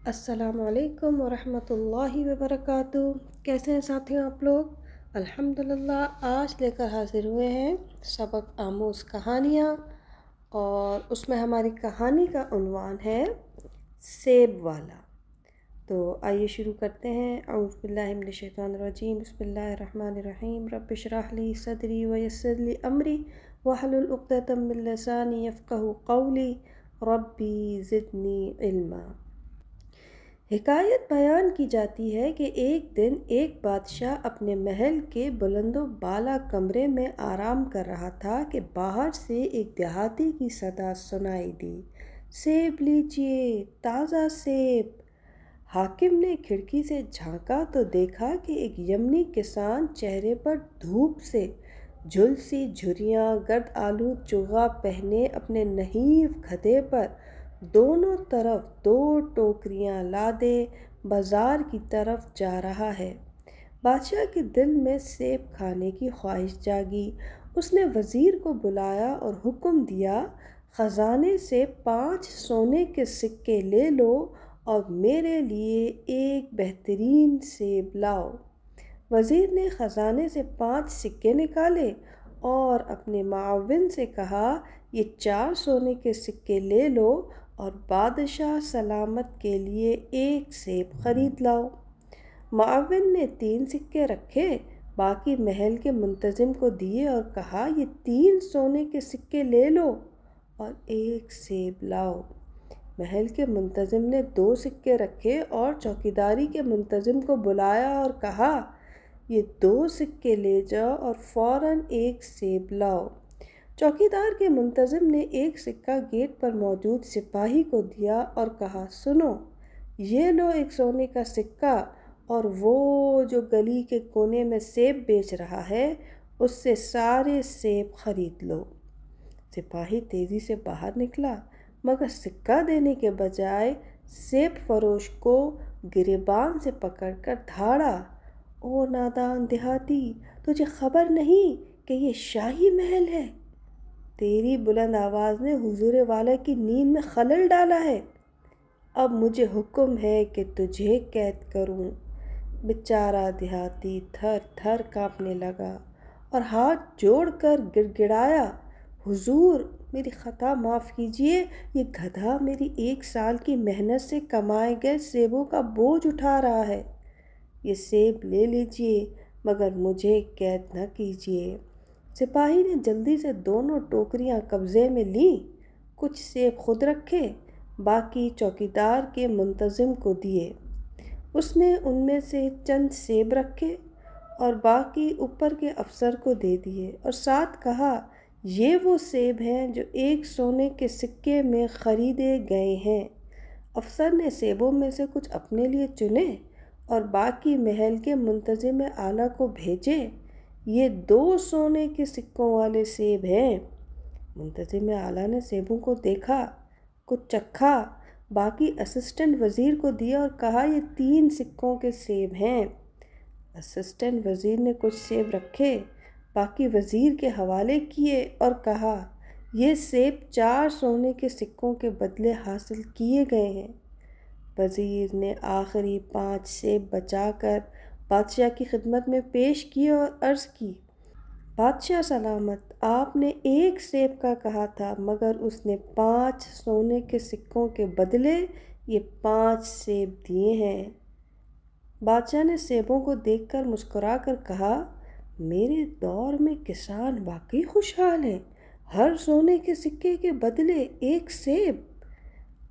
السلام علیکم ورحمۃ اللہ وبرکاتہ۔ کیسے ہیں ساتھیوں آپ لوگ؟ الحمدللہ آج لے کر حاضر ہوئے ہیں سبق آموز کہانیاں، اور اس میں ہماری کہانی کا عنوان ہے سیب والا۔ تو آئیے شروع کرتے ہیں۔ اعوذ باللہ من الشیطان الرجیم، بسم اللہ الرحمن الرحیم۔ رب اشرح لی صدری ویسر لی امری واحلل عقدۃ من لسانی یفقہوا قولی ربی زدنی علما۔ حکایت بیان کی جاتی ہے کہ ایک دن ایک بادشاہ اپنے محل کے بلند و بالا کمرے میں آرام کر رہا تھا کہ باہر سے ایک دیہاتی کی صدا سنائی دی، سیب لیجئے، تازہ سیب۔ حاکم نے کھڑکی سے جھانکا تو دیکھا کہ ایک یمنی کسان چہرے پر دھوپ سے جھلسی جھریاں گرد آلود چوغا پہنے اپنے نحیف گدھے پر دونوں طرف 2 ٹوکریاں لادے بازار کی طرف جا رہا ہے۔ بادشاہ کے دل میں سیب کھانے کی خواہش جاگی۔ اس نے وزیر کو بلایا اور حکم دیا، خزانے سے 5 سونے کے سکے لے لو اور میرے لیے ایک بہترین سیب لاؤ۔ وزیر نے خزانے سے 5 سکے نکالے اور اپنے معاون سے کہا، یہ 4 سونے کے سکے لے لو اور بادشاہ سلامت کے لیے ایک سیب خرید لاؤ۔ معاون نے 3 سکے رکھے، باقی محل کے منتظم کو دیے اور کہا، یہ 3 سونے کے سکے لے لو اور ایک سیب لاؤ۔ محل کے منتظم نے 2 سکے رکھے اور چوکیداری کے منتظم کو بلایا اور کہا، یہ 2 سکے لے جاؤ اور فوراً ایک سیب لاؤ۔ چوکیدار کے منتظم نے ایک سکہ گیٹ پر موجود سپاہی کو دیا اور کہا، سنو، یہ لو 1 سونے کا سکہ اور وہ جو گلی کے کونے میں سیب بیچ رہا ہے اس سے سارے سیب خرید لو۔ سپاہی تیزی سے باہر نکلا، مگر سکہ دینے کے بجائے سیب فروش کو گریبان سے پکڑ کر دھاڑا۔ او نادان دیہاتی، تجھے خبر نہیں کہ یہ شاہی محل ہے؟ تیری بلند آواز نے حضور والا کی نیند میں خلل ڈالا ہے۔ اب مجھے حکم ہے کہ تجھے قید کروں۔ بیچارہ دیہاتی تھر تھر کانپنے لگا اور ہاتھ جوڑ کر گڑ گڑایا، حضور میری خطا معاف کیجیے، یہ گدھا میری 1 سال کی محنت سے کمائے گئے سیبوں کا بوجھ اٹھا رہا ہے۔ یہ سیب لے لیجئے مگر مجھے قید نہ کیجیے۔ سپاہی نے جلدی سے دونوں ٹوکریاں قبضے میں لیں، کچھ سیب خود رکھے، باقی چوکیدار کے منتظم کو دیے۔ اس نے ان میں سے چند سیب رکھے اور باقی اوپر کے افسر کو دے دیے اور ساتھ کہا، یہ وہ سیب ہیں جو 1 سونے کے سکے میں خریدے گئے ہیں۔ افسر نے سیبوں میں سے کچھ اپنے لیے چنے اور باقی محل کے منتظم اعلیٰ کو بھیجے۔ یہ 2 سونے کے سکوں والے سیب ہیں۔ منتظم اعلیٰ نے سیبوں کو دیکھا، کچھ چکھا، باقی اسسٹنٹ وزیر کو دیا اور کہا، یہ 3 سکوں کے سیب ہیں۔ اسسٹنٹ وزیر نے کچھ سیب رکھے، باقی وزیر کے حوالے کیے اور کہا، یہ سیب 4 سونے کے سکوں کے بدلے حاصل کیے گئے ہیں۔ وزیر نے آخری 5 سیب بچا کر بادشاہ کی خدمت میں پیش کیے اور عرض کی، بادشاہ سلامت، آپ نے 1 سیب کا کہا تھا مگر اس نے 5 سونے کے سکوں کے بدلے یہ 5 سیب دیے ہیں۔ بادشاہ نے سیبوں کو دیکھ کر مسکرا کر کہا، میرے دور میں کسان واقعی خوشحال ہیں، ہر سونے کے سکے کے بدلے 1 سیب۔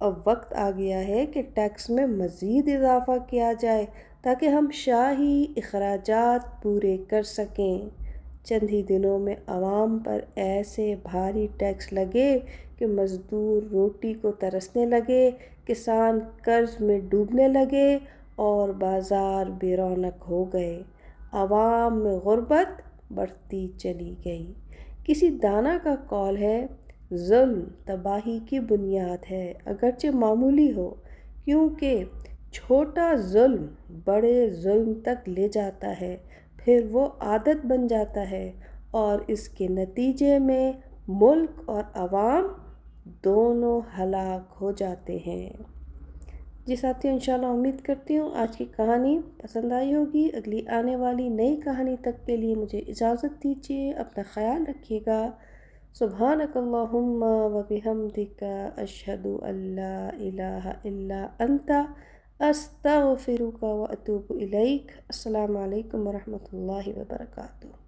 اب وقت آ گیا ہے کہ ٹیکس میں مزید اضافہ کیا جائے تاکہ ہم شاہی اخراجات پورے کر سکیں۔ چند ہی دنوں میں عوام پر ایسے بھاری ٹیکس لگے کہ مزدور روٹی کو ترسنے لگے، کسان قرض میں ڈوبنے لگے اور بازار بے رونق ہو گئے۔ عوام میں غربت بڑھتی چلی گئی۔ کسی دانا کا قول ہے، ظلم تباہی کی بنیاد ہے، اگرچہ معمولی ہو، کیونکہ چھوٹا ظلم بڑے ظلم تک لے جاتا ہے، پھر وہ عادت بن جاتا ہے اور اس کے نتیجے میں ملک اور عوام دونوں ہلاک ہو جاتے ہیں۔ جی ساتھیوں، انشاءاللہ امید کرتی ہوں آج کی کہانی پسند آئی ہوگی۔ اگلی آنے والی نئی کہانی تک کے لیے مجھے اجازت دیجیے، اپنا خیال رکھیے گا۔ سبحانک اللہم و بحمدک، اشہد ان لا الہ الا انت، استغفرک و اتوب الیک۔ السلام علیکم ورحمۃ اللہ وبرکاتہ۔